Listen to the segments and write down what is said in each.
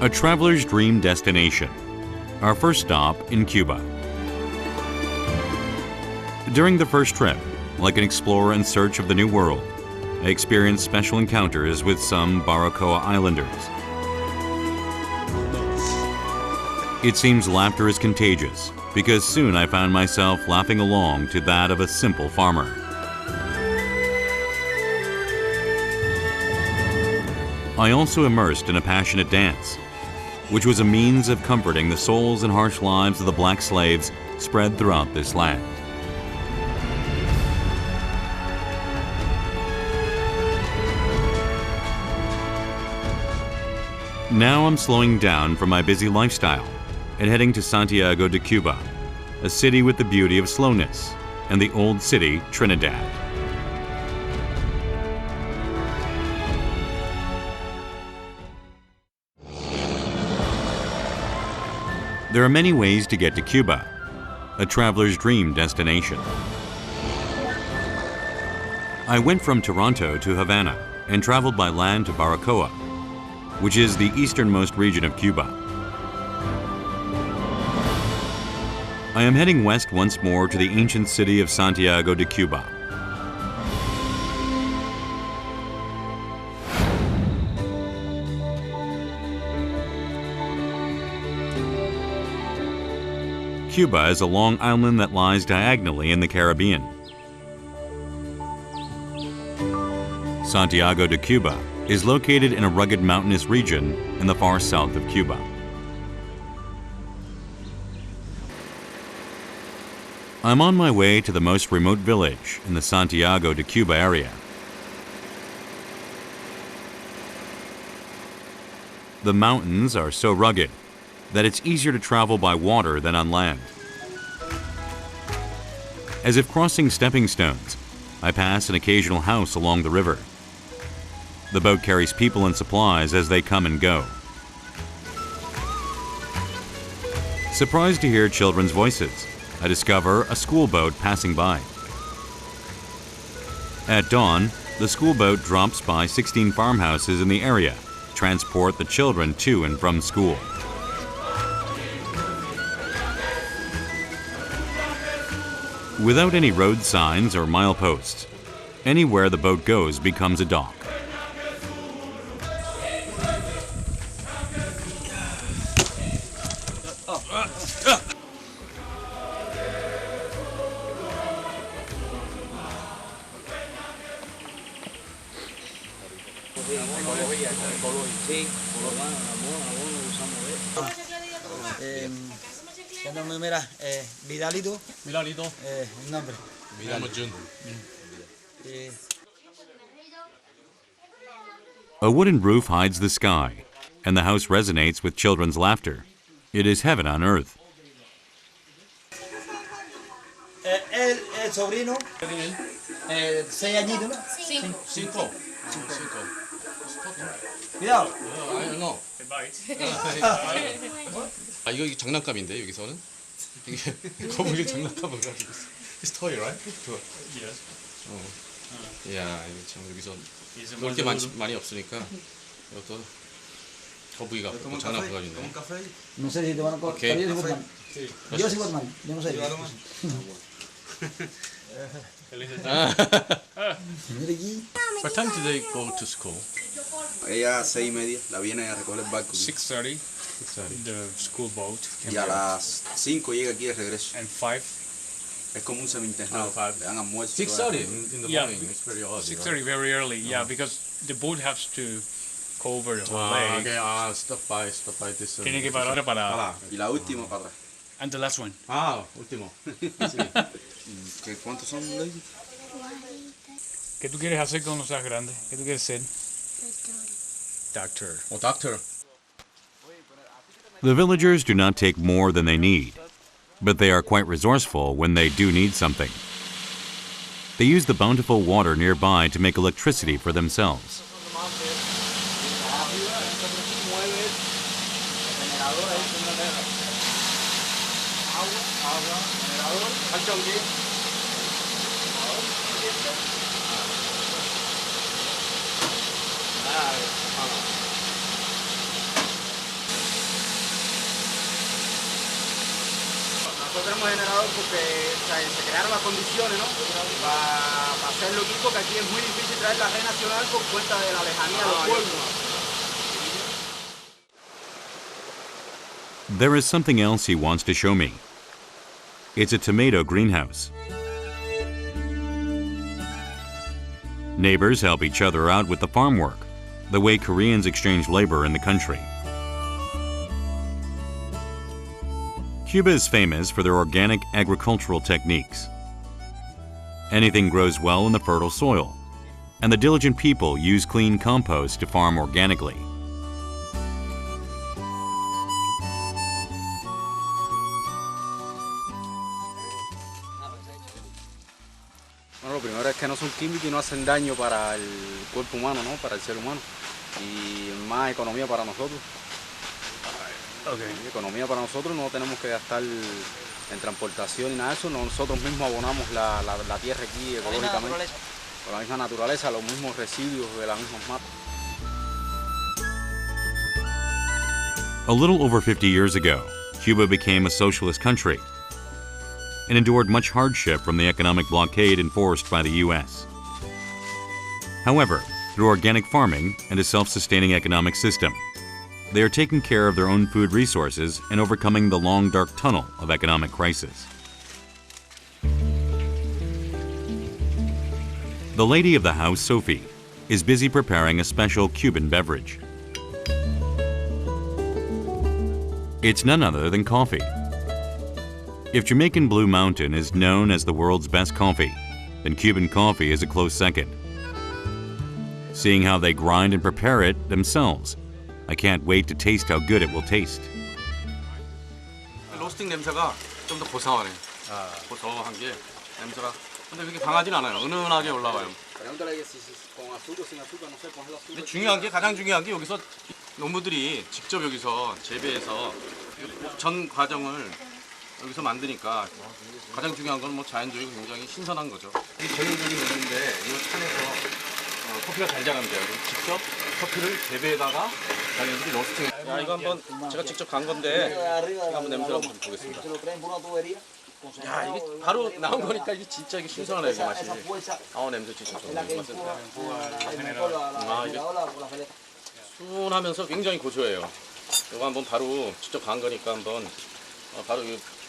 A traveler's dream destination. Our first stop in Cuba. During the first trip, like an explorer in search of the New World, I experienced special encounters with some Baracoa Islanders. It seems laughter is contagious, because soon I found myself laughing along to that of a simple farmer. I also immersed in a passionate dance, which was a means of comforting the souls and harsh lives of the black slaves spread throughout this land. Now I'm slowing down from my busy lifestyle and heading to Santiago de Cuba, a city with the beauty of slowness, and the old city, Trinidad. There are many ways to get to Cuba, a traveler's dream destination. I went from Toronto to Havana and traveled by land to Baracoa, which is the easternmost region of Cuba. I am heading west once more to the ancient city of Santiago de Cuba. Cuba is a long island that lies diagonally in the Caribbean. Santiago de Cuba is located in a rugged mountainous region in the far south of Cuba. I'm on my way to the most remote village in the Santiago de Cuba area. The mountains are so rugged that it's easier to travel by water than on land. As if crossing stepping stones, I pass an occasional house along the river. The boat carries people and supplies as they come and go. Surprised to hear children's voices, I discover a school boat passing by. At dawn, the school boat drops by 16 farmhouses in the area to transport the children to and from school. Without any road signs or mileposts, anywhere the boat goes becomes a dock. Vidalito. Nombre. A wooden roof hides the sky, and the house resonates with children's laughter. It is heaven on earth. El sobrino. 6 añitos, ¿no? Cinco. Cuidado. No. 아 이거 장난감인데 여기서는 이게 거북이 장난감을 가지고 있어. It's toy, right? Yes. 야 이거 참 여기서 놀 게 많이 없으니까 이것도 거북이가 장난감 가지고 있네. No sé si te van a cortar. Yo sí, Batman. Yo no sé. What time do they go to school? Ella 6:30, la viene a recoger el barco. 6:30. The school boat. Y a las 5 llega aquí de regreso. And 5. Es como un semi-internado. Le dan almuerzo. 6:30 in the Yeah. morning. It's very early. 6:30, very early. Yeah, because the boat has to cover the whole lake. Okay. Stop by this. Tiene que parar para. Y la última para atrás. And the last one. Último. ¿Cuántos son, lady? ¿Qué tú quieres hacer cuando seas grande? ¿Qué tú quieres ser? Doctor. Oh, doctor. The villagers do not take more than they need, but they are quite resourceful when they do need something. They use the bountiful water nearby to make electricity for themselves. nosotros tenemos generador porque se crearon las condiciones, ¿no? Para hacerlo aquí, porque aquí es muy difícil traer la red nacional por cuenta de la lejanía de los pueblos. There is something else he wants to show me. It's a tomato greenhouse. Neighbors help each other out with the farm work, the way Koreans exchange labor in the country. Cuba is famous for their organic agricultural techniques. Anything grows well in the fertile soil, and the diligent people use clean compost to farm organically. Bueno, lo primero es que no son químicos y no hacen daño para el cuerpo humano, ¿no? Para el ser humano. Y más economía para nosotros. Economía para nosotros, no tenemos que gastar en transportación y nada de eso. Nosotros mismos abonamos la tierra aquí ecológicamente. Con la misma naturaleza, los mismos residuos de las mismas matas. A little over 50 years ago, Cuba became a socialist country and endured much hardship from the economic blockade enforced by the U.S. However, through organic farming and a self-sustaining economic system, they are taking care of their own food resources and overcoming the long, dark tunnel of economic crisis. The lady of the house, Sophie, is busy preparing a special Cuban beverage. It's none other than coffee. If Jamaican Blue Mountain is known as the world's best coffee, then Cuban coffee is a close second. Seeing how they grind and prepare it themselves, I can't wait to taste how good it will taste. 로스팅 냄새가 좀 더 고소하네. 고소한 게 냄새가. 근데 그렇게 강하진 않아요. 은은하게 올라와요. 근데 중요한 게 가장 중요한 게 여기서 농부들이 직접 여기서 재배해서 전 과정을 여기서 만드니까 가장 중요한 건 뭐 자연적이고 굉장히 신선한 거죠. 이 전류들이 있는데 이 산에서 커피가 잘 자란대요. 직접 커피를 재배에다가 자기들이 로스팅. 야, 이거 한번 제가 직접 간 건데 이거 한번 냄새 한번 보겠습니다. 야, 이게 바로 나온 거니까 이게 진짜 이게 신선하네 이게 맛이. 냄새 진짜 좋네. 이게 순하면서 굉장히 고소해요. 이거 한번 바로 직접 간 거니까 한번 바로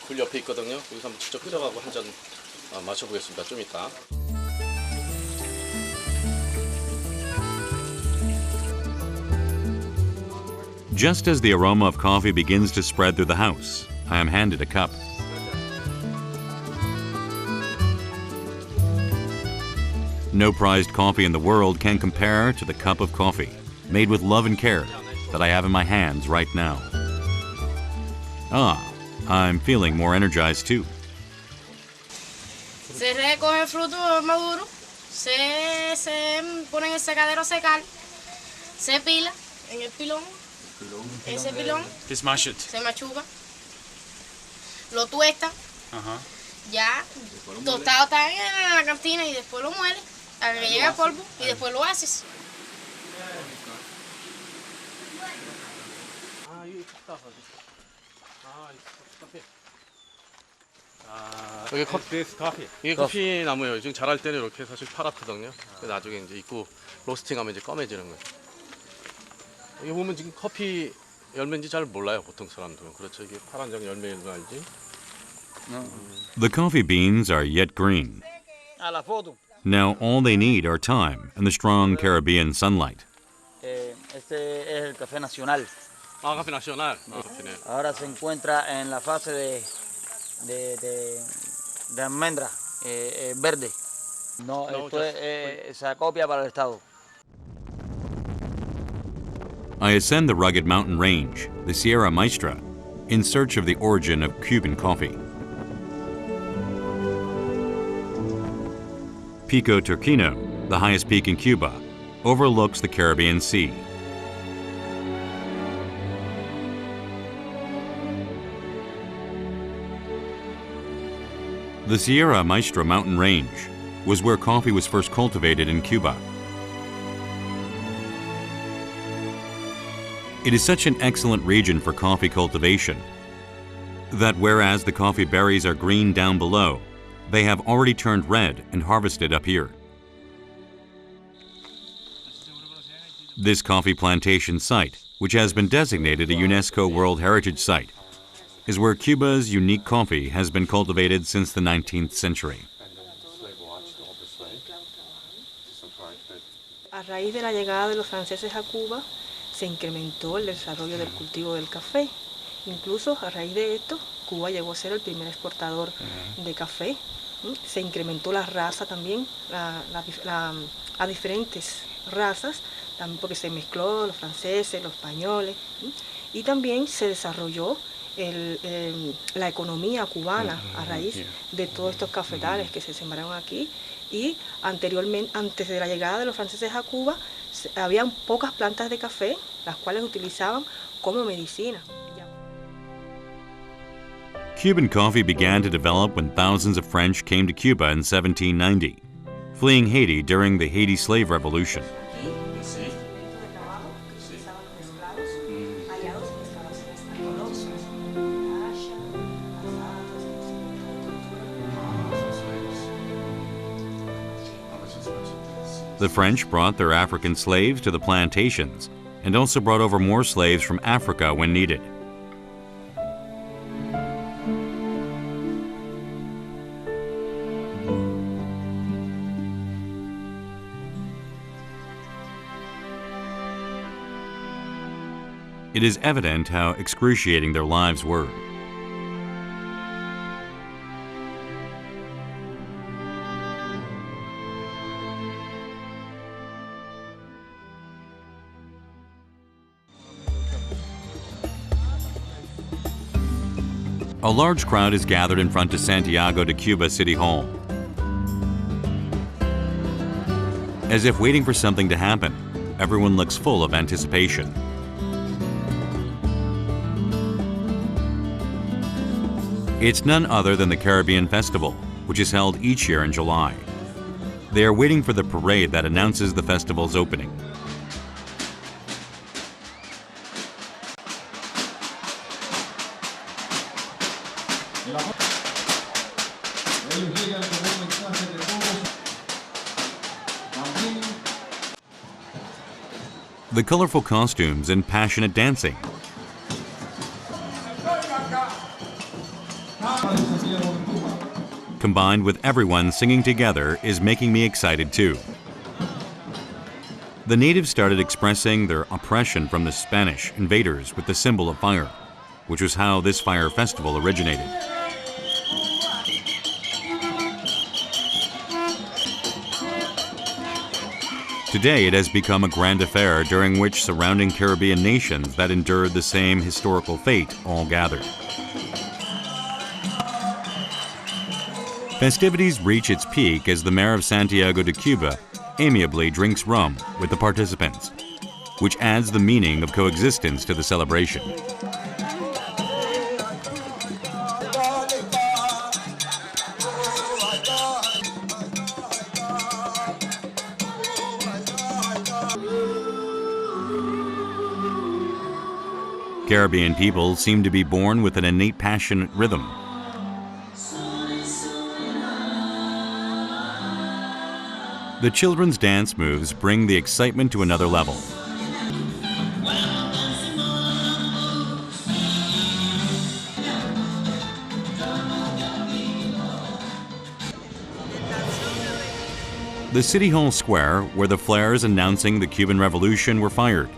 굴 옆에 있거든요. 여기서 한번 직접 끓여가고 한 잔 마셔보겠습니다. 좀 이따. Just as the aroma of coffee begins to spread through the house, I am handed a cup. No prized coffee in the world can compare to the cup of coffee, made with love and care, that I have in my hands right now. I'm feeling more energized too. Se recoge el fruto maduro, se pone en el secadero a secar, se pila en el pilón, ese pilón se machuca, lo tuesta, ya tostado está en la cantina y después lo muele hasta que llegue al polvo y después lo haces. 여기 이게 커피 나무예요. 지금 자랄 때는 이렇게 사실 파랗거든요. 나중에 이제 익고 로스팅하면 이제 검해지는 거예요. 여기 보면 지금 커피 열매인지 잘 몰라요. 보통 사람들은. 그렇죠. 이게 파란색 열매인 거 알지? The coffee beans are yet green. Now all they need are time and the strong Caribbean sunlight. Este es el café nacional. Café nacional. Ahora se encuentra en la fase de almendra verde. No, esto se acopia para el estado. I ascend the rugged mountain range, the Sierra Maestra, in search of the origin of Cuban coffee. Pico Turquino, the highest peak in Cuba, overlooks the Caribbean Sea. The Sierra Maestra mountain range was where coffee was first cultivated in Cuba. It is such an excellent region for coffee cultivation. that whereas the coffee berries are green down below, they have already turned red and harvested up here. This coffee plantation site, which has been designated a UNESCO World Heritage Site, is where Cuba's unique coffee has been cultivated since the 19th century. A raíz de la llegada de los franceses a Cuba, se incrementó el desarrollo del cultivo del café. Incluso a raíz de esto, Cuba llegó a ser el primer exportador de café. Se incrementó la raza también, a diferentes razas, también porque se mezcló los franceses, los españoles, y también se desarrolló la economía cubana a raíz de todos estos cafetales que se sembraron aquí. Y anteriormente, antes de la llegada de los franceses a Cuba, habían pocas plantas de café, las cuales utilizaban como medicina. Cuban coffee began to develop when thousands of French came to Cuba in 1790, fleeing Haiti during the Haiti Slave Revolution. The French brought their African slaves to the plantations and also brought over more slaves from Africa when needed. It is evident how excruciating their lives were. A large crowd is gathered in front of Santiago de Cuba City Hall. As if waiting for something to happen, everyone looks full of anticipation. It's none other than the Caribbean Festival, which is held each year in July. They are waiting for the parade that announces the festival's opening. The colorful costumes and passionate dancing combined with everyone singing together is making me excited too. The natives started expressing their oppression from the Spanish invaders with the symbol of fire, which was how this fire festival originated. Today it has become a grand affair during which surrounding Caribbean nations that endured the same historical fate all gathered. Festivities reach its peak as the mayor of Santiago de Cuba amiably drinks rum with the participants, which adds the meaning of coexistence to the celebration. Caribbean people seem to be born with an innate passionate rhythm. The children's dance moves bring the excitement to another level. The City Hall Square, where the flares announcing the Cuban Revolution were fired,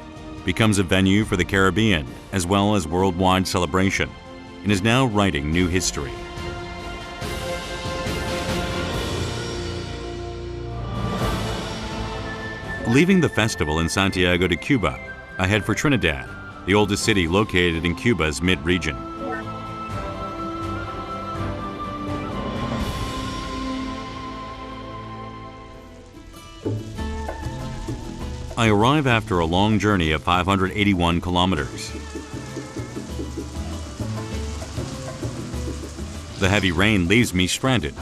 becomes a venue for the Caribbean as well as worldwide celebration, and is now writing new history. Leaving the festival in Santiago de Cuba, I head for Trinidad, the oldest city located in Cuba's mid-region. I arrive after a long journey of 581 kilometers. The heavy rain leaves me stranded.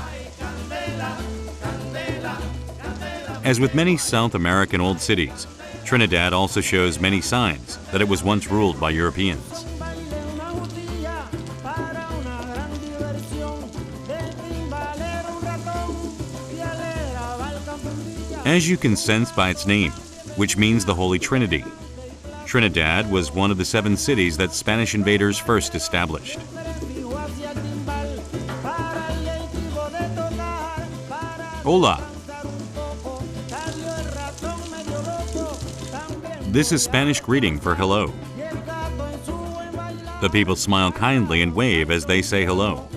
As with many South American old cities, Trinidad also shows many signs that it was once ruled by Europeans. As you can sense by its name, which means the Holy Trinity, Trinidad was one of the 7 cities that Spanish invaders first established. Hola. This is Spanish greeting for hello. The people smile kindly and wave as they say hello.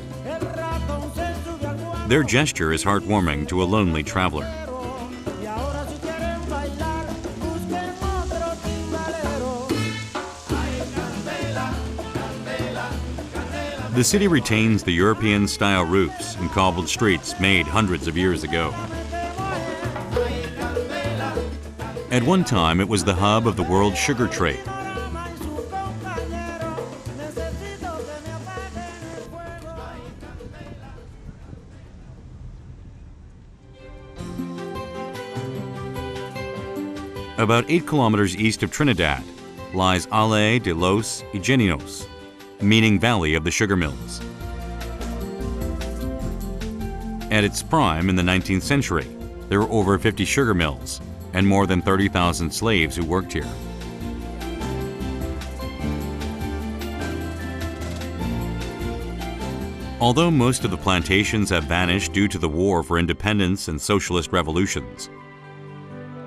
Their gesture is heartwarming to a lonely traveler. The city retains the European-style roofs and cobbled streets made hundreds of years ago. At one time, it was the hub of the world sugar trade. About 8 kilometers east of Trinidad lies Valle de los Ingeniuses, meaning Valley of the Sugar Mills. At its prime in the 19th century, there were over 50 sugar mills and more than 30,000 slaves who worked here. Although most of the plantations have vanished due to the war for independence and socialist revolutions,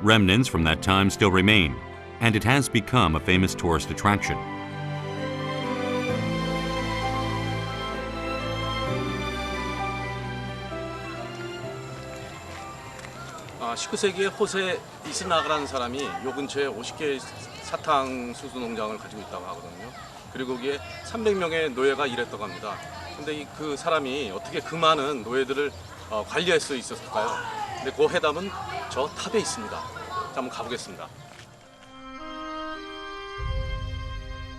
remnants from that time still remain, and it has become a famous tourist attraction. 19세기에 호세 이스나가라는 사람이 요 근처에 50개의 사탕수수 농장을 가지고 있다고 하거든요. 그리고 거기에 300명의 노예가 일했다고 합니다. 근데 그 사람이 어떻게 그 많은 노예들을 관리할 수 있었을까요? 근데 그 해답은 저 탑에 있습니다. 자, 한번 가보겠습니다.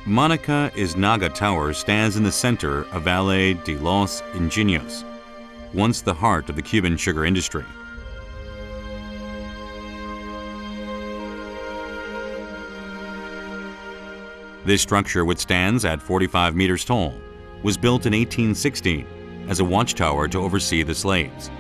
Monica Iznaga Tower stands in the center of Valle de los Ingeniuses, once the heart of the Cuban sugar industry. This structure, which stands at 45 meters tall, was built in 1816 as a watchtower to oversee the slaves.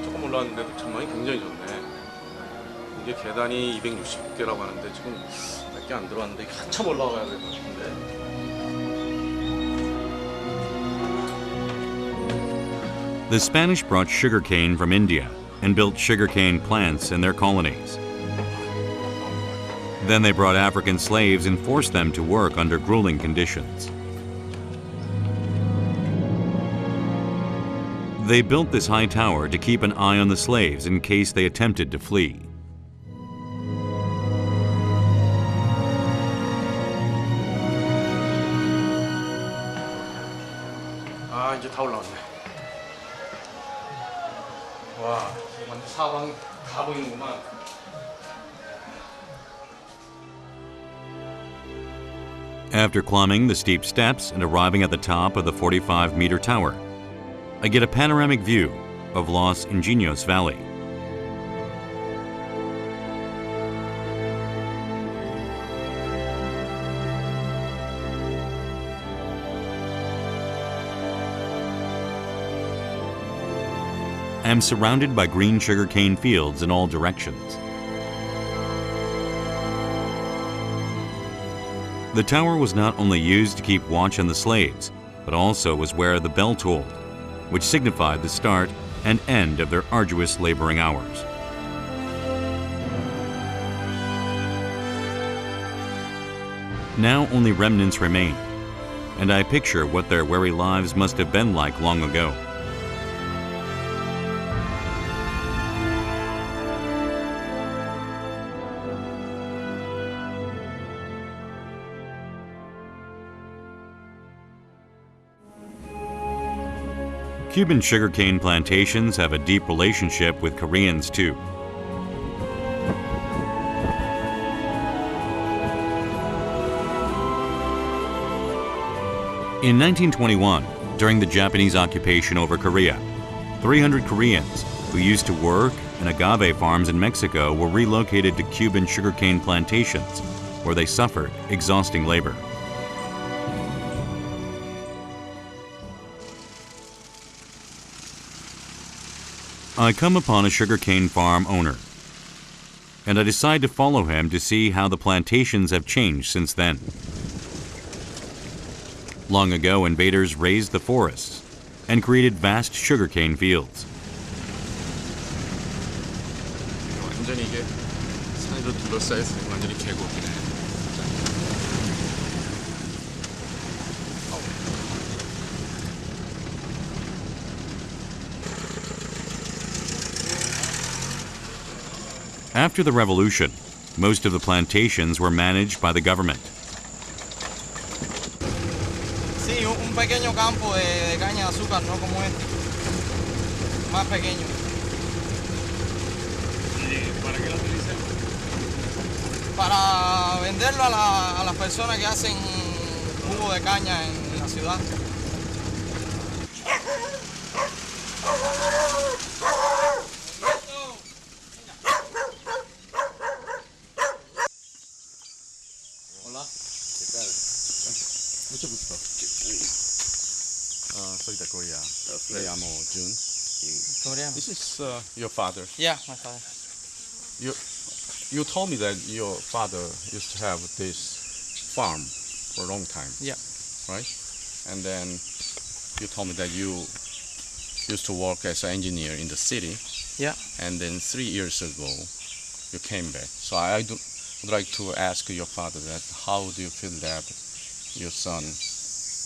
조금 올라왔는데도 전망이 굉장히 좋네. 이게 계단이 260개라고 하는데 지금 몇 개 안 들어왔는데 한참 올라가야 될 것 같은데. The Spanish brought sugarcane from India and built sugarcane plants in their colonies. Then they brought African slaves and forced them to work under grueling conditions. They built this high tower to keep an eye on the slaves in case they attempted to flee. 이제 다 올라왔네. 와, 완전 사방 다 보이는구만. After climbing the steep steps and arriving at the top of the 45-meter tower, I get a panoramic view of Los Ingeniuses Valley. I am surrounded by green sugarcane fields in all directions. The tower was not only used to keep watch on the slaves, but also was where the bell tolled, which signified the start and end of their arduous laboring hours. Now only remnants remain, and I picture what their weary lives must have been like long ago. Cuban sugarcane plantations have a deep relationship with Koreans too. In 1921, during the Japanese occupation over Korea, 300 Koreans who used to work and agave farms in Mexico were relocated to Cuban sugarcane plantations, where they suffered exhausting labor. I come upon a sugarcane farm owner, and I decide to follow him to see how the plantations have changed since then. Long ago, invaders razed the forests and created vast sugarcane fields. 완전히 이게 산으로 둘러싸여 있으니까 완전히 계곡이네. After the revolution, most of the plantations were managed by the government. Sí, un pequeño campo de caña de azúcar, no como este, más pequeño. ¿Para qué lo utilizan? Para venderlo a las personas que hacen jugo de caña en la ciudad. Hola. ¿Qué tal? Mucho gusto. Soy de Corea. Me llamo Jun. Coreano. This is your father. Yeah, my father. You told me that your father used to have this farm for a long time. Yeah. Right? And then you told me that you used to work as an engineer in the city. Yeah. And then 3 years ago, you came back. So I would like to ask your father that how do you feel that your son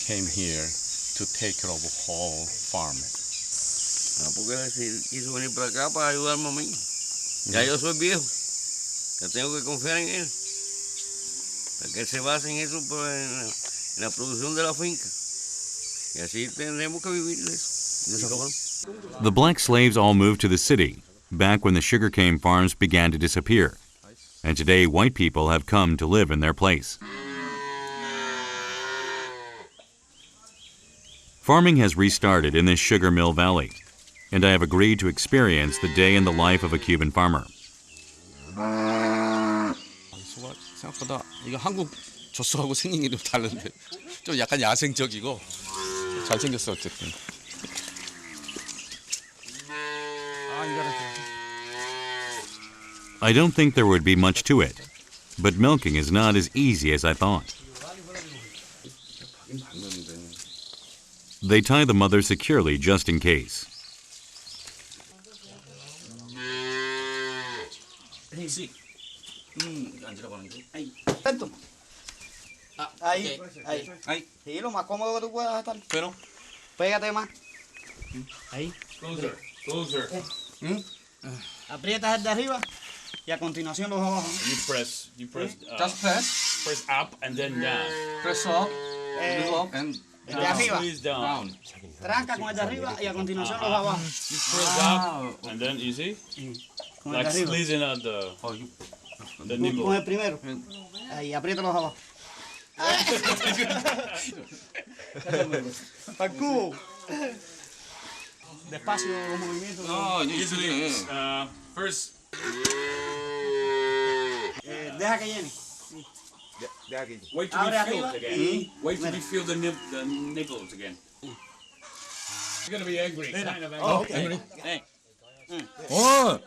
came here to take care of the whole farm? Porque quiso venir para acá para ayudarme a mí. Ya yo soy viejo, ya tengo que confiar en él. Para que él se base en eso, pues, en la producción de la finca. Y así tendremos que vivir de eso, de esa forma. The black slaves all moved to the city back when the sugarcane farms began to disappear, and today white people have come to live in their place. Farming has restarted in this sugar mill valley, and I have agreed to experience the day in the life of a Cuban farmer. 소가 생각보다 이거 한국 젖소하고 생긴 게 좀 다른데 좀 약간 야생적이고 잘생겼어 어쨌든. I don't think there would be much to it, but milking is not as easy as I thought. They tie the mother securely just in case. Sí. 앉으라고 하는데. Perfecto. Ahí, ahí. Ahí. Sí, lo más cómodo que tú puedas estar. Pero. Pégate más. Ahí. Closer, closer. Aprietas el de arriba y a continuación los de abajo. You press, Just press. press up and then down. Press up. Up and El de arriba. Squeeze down. Tranca con el de arriba y a continuación los de abajo. You press up and then you see, Con el like de arriba. squeezing out the nipple. Con el primero. Ahí, aprieta los de abajo. Para el cubo. Despacio los movimientos. 아, 이제 Usually, 이슬이네. first Deja que llene. wait till Abre we feel arriba it again. y... Wait till we feel the nipples again. You're gonna be angry, kind of angry. Oh, okay. 어.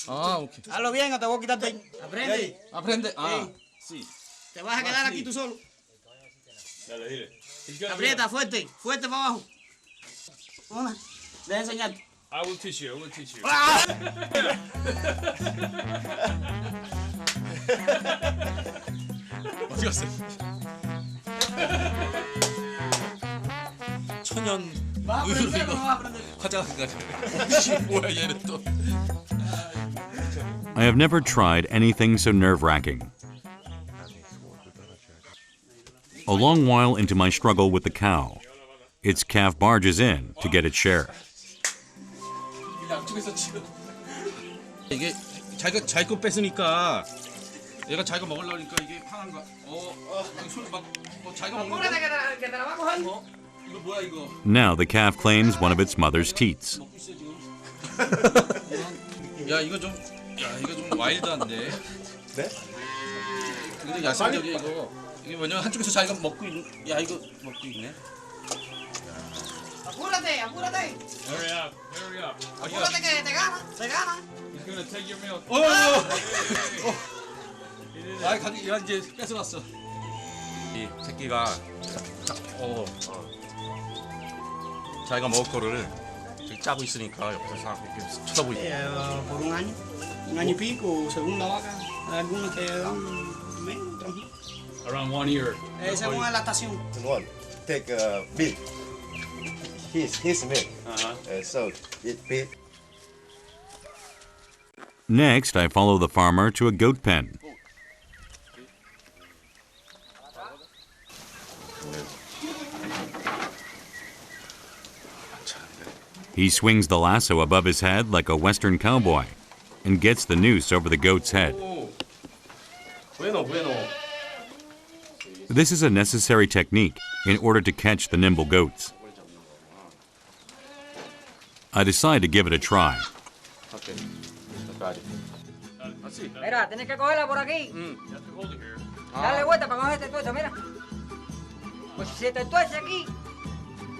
아, 오케이. Hazlo bien o te voy a quitar de ahí. Aprende. Aprende. 아, sí. Te vas a quedar aquí tú solo. Dale, dile. He's gonna Aprieta fuerte, fuerte para abajo. Una. Deja enseñarte. I will teach you. I will teach you. 어디 갔어? 천연 의로 이거 화장한 거 뭐야 얘는 또. I have never tried anything so nerve-wracking. A long while into my struggle with the cow, its calf barges in to get its share. 양쪽에서 지금 이게 자기 거 뺏으니까 얘가 자기가 먹으려니까 이게 화난 거야. 손막 자기가 먹는 거. 이거 뭐야 이거? Now the calf claims one of its mother's teats. 먹고 있어 지금. 야 이거 좀 와일드한데. 네? 근데 야생적이 이게 뭐냐 한쪽에서 자기가 먹고 야 이거 먹고 있네. Apúrate, apúrate. Hurry up, hurry up. Apúrate que te gana, te gana. He's gonna take your milk. 아 가기 야 이제 뺏어갔어. 이 새끼가 자기가 먹을 거를 저기 짜고 있으니까 옆에서 싹 이렇게 쳐다보고. Por un año y pico, según la vaca, hay algunas que dan menos, otras no. Around 1 year. Según la estación. One, take milk. His milk. So it feed. Next, I follow the farmer to a goat pen. He swings the lasso above his head like a Western cowboy and gets the noose over the goat's head. Bueno. This is a necessary technique in order to catch the nimble goats. I decide to give it a try. Okay. Mira, tienes que cogerla por aquí. Dale vuelta para que no se te tuerza, mira. Pues si se te tuerce aquí,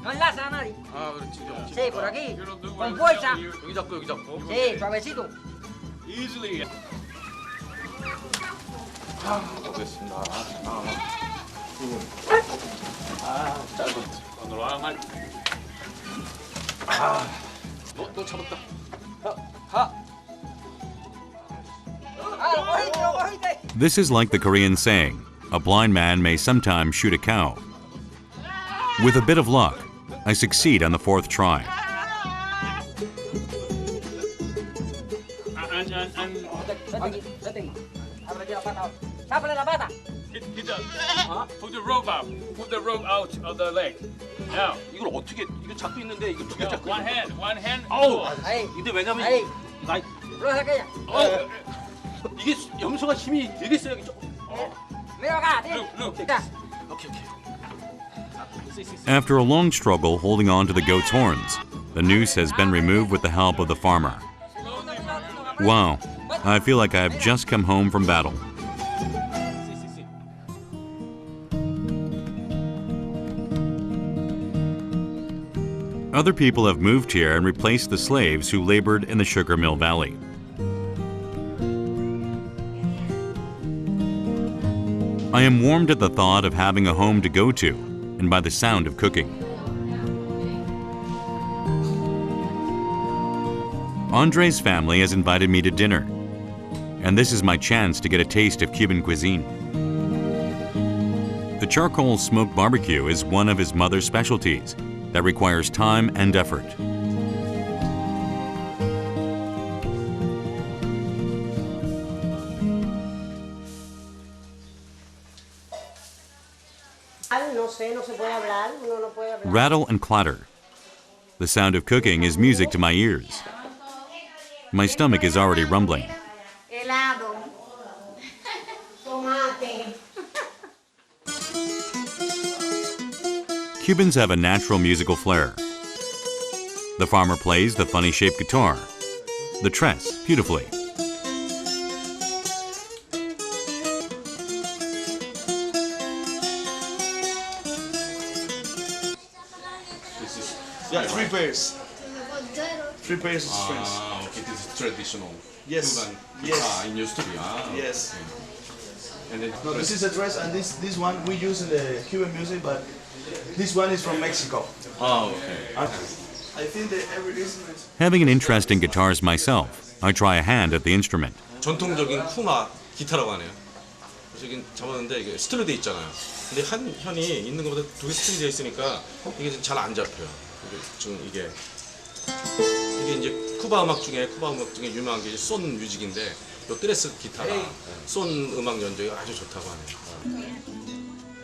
no enlaza a nadie. 아 그렇지. Sí, por aquí. Con fuerza. 여기 잡고. Sí, suavecito. Easily. 보겠습니다. Cuando lo haga mal. 너 잡았다. This is like the Korean saying, a blind man may sometimes shoot a cow. With a bit of luck, I succeed on the fourth try. Put the rope out. Put the rope out of the leg. Now. 이걸 어떻게 이거 잡고 있는데 이거 두 개 잡고. One hand. 어우. Ahí. 근데 왜냐면 Ahí. 나 Floja aquella. 이게 염소가 힘이 되게 세요. Mira acá, Look. Mira. 오케이. After a long struggle holding on to the goat's horns, the noose has been removed with the help of the farmer. Wow, I feel like I've just come home from battle. Other people have moved here and replaced the slaves who labored in the sugar mill valley. I am warmed at the thought of having a home to go to and by the sound of cooking. Andre's family has invited me to dinner, and this is my chance to get a taste of Cuban cuisine. The charcoal smoked barbecue is one of his mother's specialties that requires time and effort. Rattle and clatter. The sound of cooking is music to my ears. My stomach is already rumbling. Helado. Tomate. Cubans have a natural musical flair. The farmer plays the funny-shaped guitar, the tres, beautifully. Yeah, 3 pairs. 3 pairs of strings. Okay, this is traditional. Yes. Cuban Yes. in used to be. Yes. Okay. And then No, this is a dress, and this one we use in the Cuban music, but this one is from Mexico. okay. I think that every instrument. Having an interest in guitars myself, I try a hand at the instrument. 전통적인 쿠나 기타라고 하네요. 그래서 이게 잡았는데 이게 스트로 돼 있잖아요. 근데 한 현이 있는 것보다 2개 스트링이 돼 있으니까 이게 잘 안 잡혀요. 이게 이제 쿠바 음악 중에 유명한 게 손 뮤직인데 요 트레스 기타가 손 음악 연주가 아주 좋다고 하네요.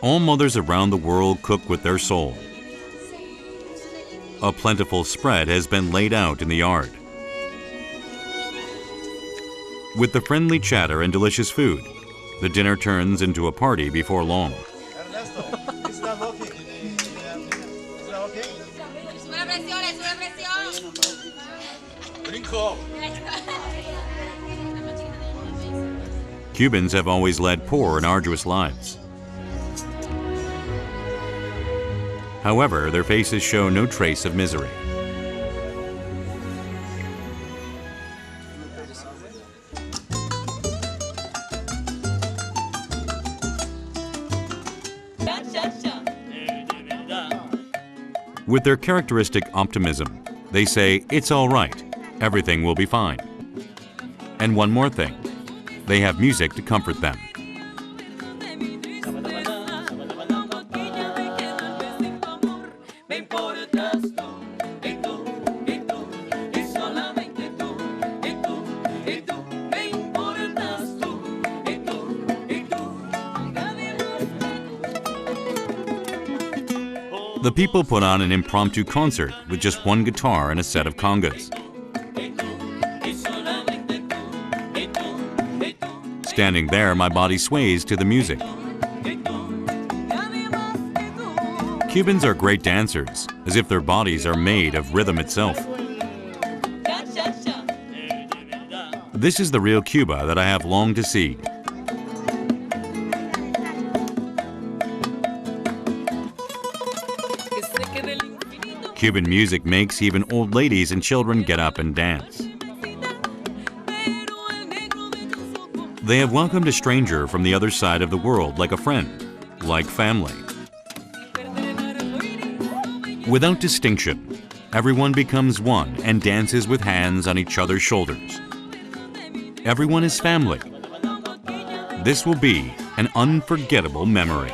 All mothers around the world cook with their soul. A plentiful spread has been laid out in the yard. With the friendly chatter and delicious food, the dinner turns into a party before long. Ernesto, it's not okay. It's not okay. Sube la presión. Cubans have always led poor and arduous lives. However, their faces show no trace of misery. With their characteristic optimism, they say, "It's all right, everything will be fine." And one more thing, they have music to comfort them. The people put on an impromptu concert with just one guitar and a set of congas. Standing there, my body sways to the music. Cubans are great dancers, as if their bodies are made of rhythm itself. This is the real Cuba that I have longed to see. Cuban music makes even old ladies and children get up and dance. They have welcomed a stranger from the other side of the world like a friend, like family. Without distinction, everyone becomes one and dances with hands on each other's shoulders. Everyone is family. This will be an unforgettable memory.